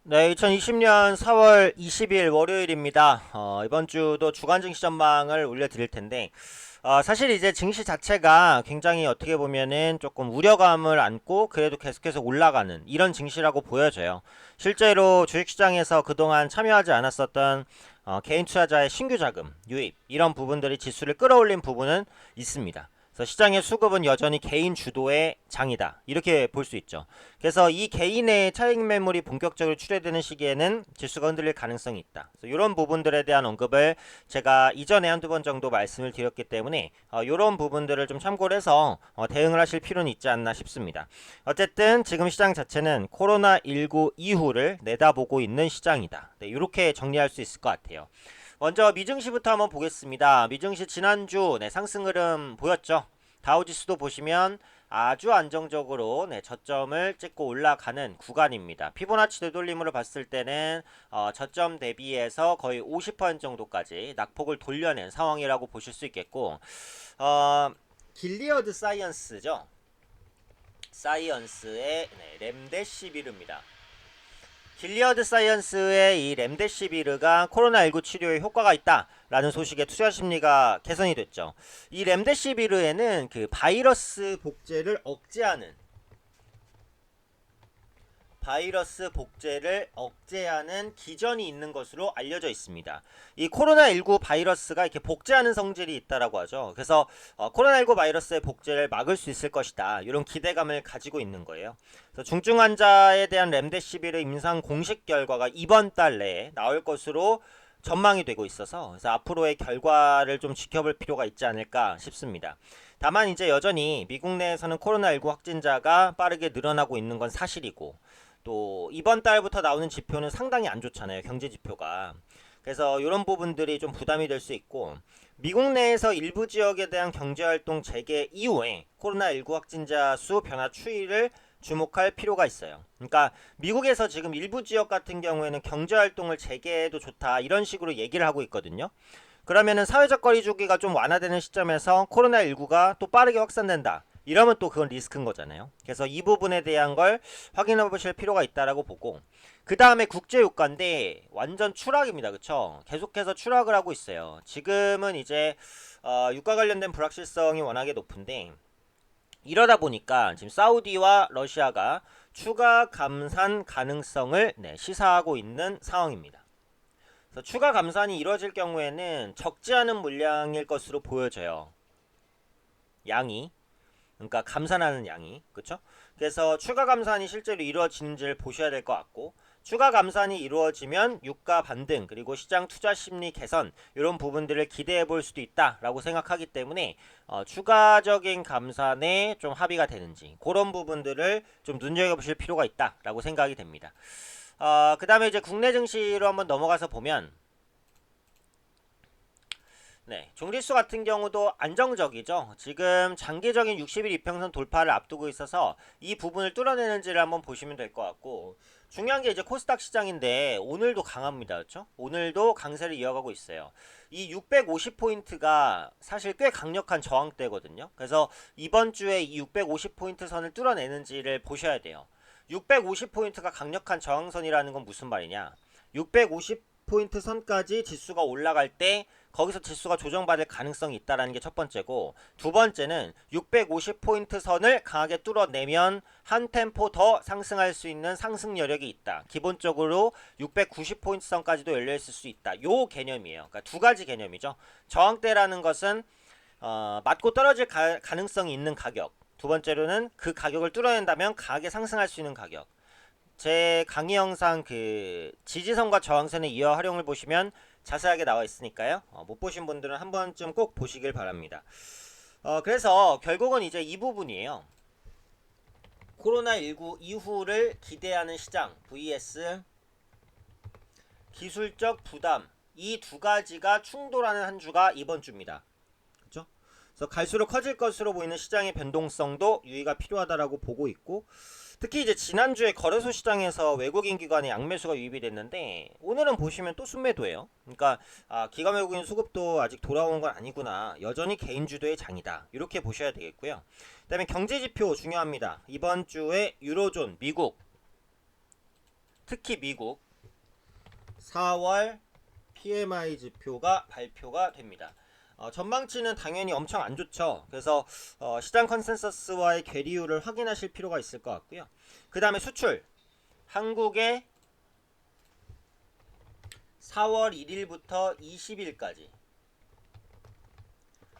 네, 2020년 4월 20일 월요일입니다. 이번 주도 주간 증시 전망을 올려드릴 텐데, 사실 이제 증시 자체가 굉장히 어떻게 보면은 조금 우려감을 안고 그래도 계속해서 올라가는 이런 증시라고 보여져요. 실제로 주식시장에서 그동안 참여하지 않았었던 개인 투자자의 신규 자금, 유입, 이런 부분들이 지수를 끌어올린 부분은 있습니다. 그래서 시장의 수급은 여전히 개인 주도의 장이다. 이렇게 볼 수 있죠. 그래서 이 개인의 차익 매물이 본격적으로 출회되는 시기에는 지수가 흔들릴 가능성이 있다. 그래서 이런 부분들에 대한 언급을 제가 이전에 한두 번 정도 말씀을 드렸기 때문에 이런 부분들을 좀 참고를 해서 대응을 하실 필요는 있지 않나 싶습니다. 어쨌든 지금 시장 자체는 코로나19 이후를 내다보고 있는 시장이다. 네, 이렇게 정리할 수 있을 것 같아요. 먼저 미증시부터 한번 보겠습니다. 미증시 지난주 상승 흐름 보였죠? 다우지수도 보시면 아주 안정적으로 저점을 찍고 올라가는 구간입니다. 피보나치 되돌림으로 봤을 때는 저점 대비해서 거의 50% 정도까지 낙폭을 돌려낸 상황이라고 보실 수 있겠고, 어, 길리어드 사이언스죠. 사이언스의 렘데시비르입니다. 길리어드 사이언스의 이 렘데시비르가 코로나19 치료에 효과가 있다라는 소식에 투자 심리가 개선이 됐죠. 이 렘데시비르에는 그 바이러스 복제를 억제하는 기전이 있는 것으로 알려져 있습니다. 이 코로나19 바이러스가 이렇게 복제하는 성질이 있다라고 하죠. 그래서 코로나19 바이러스의 복제를 막을 수 있을 것이다. 이런 기대감을 가지고 있는 거예요. 그래서 중증 환자에 대한 렘데시비르 임상 공식 결과가 이번 달 내에 나올 것으로 전망이 되고 있어서 그래서 앞으로의 결과를 좀 지켜볼 필요가 있지 않을까 싶습니다. 다만 이제 여전히 미국 내에서는 코로나19 확진자가 빠르게 늘어나고 있는 건 사실이고 또 이번 달부터 나오는 지표는 상당히 안 좋잖아요. 경제 지표가. 그래서 이런 부분들이 좀 부담이 될 수 있고 미국 내에서 일부 지역에 대한 경제활동 재개 이후에 코로나19 확진자 수 변화 추이를 주목할 필요가 있어요. 그러니까 미국에서 지금 일부 지역 같은 경우에는 경제활동을 재개해도 좋다 이런 식으로 얘기를 하고 있거든요. 그러면은 사회적 거리두기가 좀 완화되는 시점에서 코로나19가 또 빠르게 확산된다. 이러면 또 그건 리스크인 거잖아요. 그래서 이 부분에 대한 걸 확인해 보실 필요가 있다라고 보고 그 다음에 국제유가인데 완전 추락입니다. 그쵸? 계속해서 추락을 하고 있어요. 지금은 이제 유가 관련된 불확실성이 워낙에 높은데 이러다 보니까 지금 사우디와 러시아가 추가 감산 가능성을 시사하고 있는 상황입니다. 그래서 추가 감산이 이루어질 경우에는 적지 않은 물량일 것으로 보여져요. 양이. 그러니까 감산하는 양이. 그쵸? 그래서 추가 감산이 실제로 이루어지는지를 보셔야 될 것 같고 추가 감산이 이루어지면 유가 반등 그리고 시장 투자 심리 개선 이런 부분들을 기대해 볼 수도 있다라고 생각하기 때문에 추가적인 감산에 좀 합의가 되는지 그런 부분들을 좀 눈여겨보실 필요가 있다라고 생각이 됩니다. 그 다음에 이제 국내 증시로 한번 넘어가서 보면 종지수 같은 경우도 안정적이죠. 지금 장기적인 60일 이평선 돌파를 앞두고 있어서 이 부분을 뚫어내는지를 한번 보시면 될 것 같고 중요한 게 이제 코스닥 시장인데 오늘도 강합니다. 그렇죠? 오늘도 강세를 이어가고 있어요. 이 650포인트가 사실 꽤 강력한 저항대거든요. 그래서 이번 주에 이 650포인트 선을 뚫어내는지를 보셔야 돼요. 650포인트가 강력한 저항선이라는 건 무슨 말이냐? 650포인트 선까지 지수가 올라갈 때 거기서 지수가 조정받을 가능성이 있다는 게 첫 번째고 두 번째는 650포인트 선을 강하게 뚫어내면 한 템포 더 상승할 수 있는 상승 여력이 있다. 기본적으로 690포인트 선까지도 열려있을 수 있다. 요 개념이에요. 그러니까 두 가지 개념이죠. 저항대라는 것은 맞고 떨어질 가능성이 있는 가격. 두 번째로는 그 가격을 뚫어낸다면 강하게 상승할 수 있는 가격. 제 강의 영상 그 지지선과 저항선의 이어 활용을 보시면 자세하게 나와 있으니까요. 못 보신 분들은 한 번쯤 꼭 보시길 바랍니다. 그래서 결국은 이제 이 부분이에요. 코로나19 이후를 기대하는 시장 vs 기술적 부담 이 두 가지가 충돌하는 한 주가 이번 주입니다. 그렇죠? 그래서 갈수록 커질 것으로 보이는 시장의 변동성도 유의가 필요하다라고 보고 있고 특히 이제 지난주에 거래소 시장에서 외국인 기관의 양매수가 유입이 됐는데 오늘은 보시면 또 순매도예요. 그러니까 기관 외국인 수급도 아직 돌아온 건 아니구나. 여전히 개인 주도의 장이다. 이렇게 보셔야 되겠고요. 그다음에 경제 지표 중요합니다. 이번 주에 유로존 미국 특히 미국 4월 PMI 지표가 발표가 됩니다. 전망치는 당연히 엄청 안 좋죠. 그래서 시장 컨센서스와의 괴리율을 확인하실 필요가 있을 것 같고요. 그 다음에 수출. 한국의 4월 1일부터 20일까지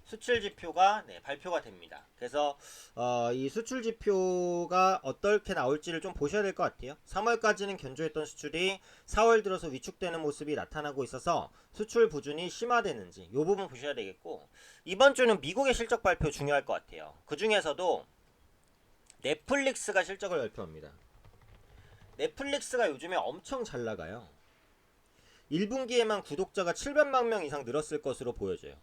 수출 지표가 발표가 됩니다. 그래서 이 수출 지표가 어떻게 나올지를 좀 보셔야 될 것 같아요. 3월까지는 견조했던 수출이 4월 들어서 위축되는 모습이 나타나고 있어서 수출 부진이 심화되는지 이 부분 보셔야 되겠고, 이번 주는 미국의 실적 발표 중요할 것 같아요. 그 중에서도 넷플릭스가 실적을 발표합니다. 넷플릭스가 요즘에 엄청 잘 나가요. 1분기에만 구독자가 700만 명 이상 늘었을 것으로 보여져요.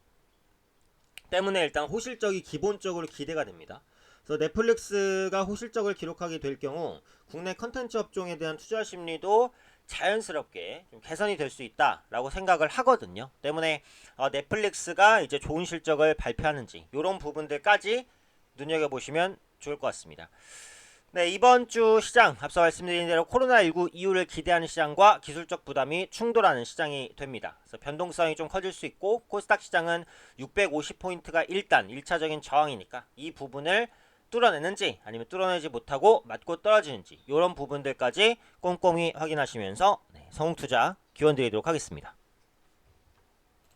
때문에 일단 호실적이 기본적으로 기대가 됩니다. 그래서 넷플릭스가 호실적을 기록하게 될 경우 국내 컨텐츠 업종에 대한 투자 심리도 자연스럽게 좀 개선이 될 수 있다라고 생각을 하거든요. 때문에 넷플릭스가 이제 좋은 실적을 발표하는지 이런 부분들까지 눈여겨보시면 좋을 것 같습니다. 네, 이번 주 시장 앞서 말씀드린 대로 코로나19 이후를 기대하는 시장과 기술적 부담이 충돌하는 시장이 됩니다. 그래서 변동성이 좀 커질 수 있고, 코스닥 시장은 650포인트가 일단 1차적인 저항이니까 이 부분을 뚫어내는지 아니면 뚫어내지 못하고 맞고 떨어지는지 이런 부분들까지 꼼꼼히 확인하시면서 성공투자 기원 드리도록 하겠습니다.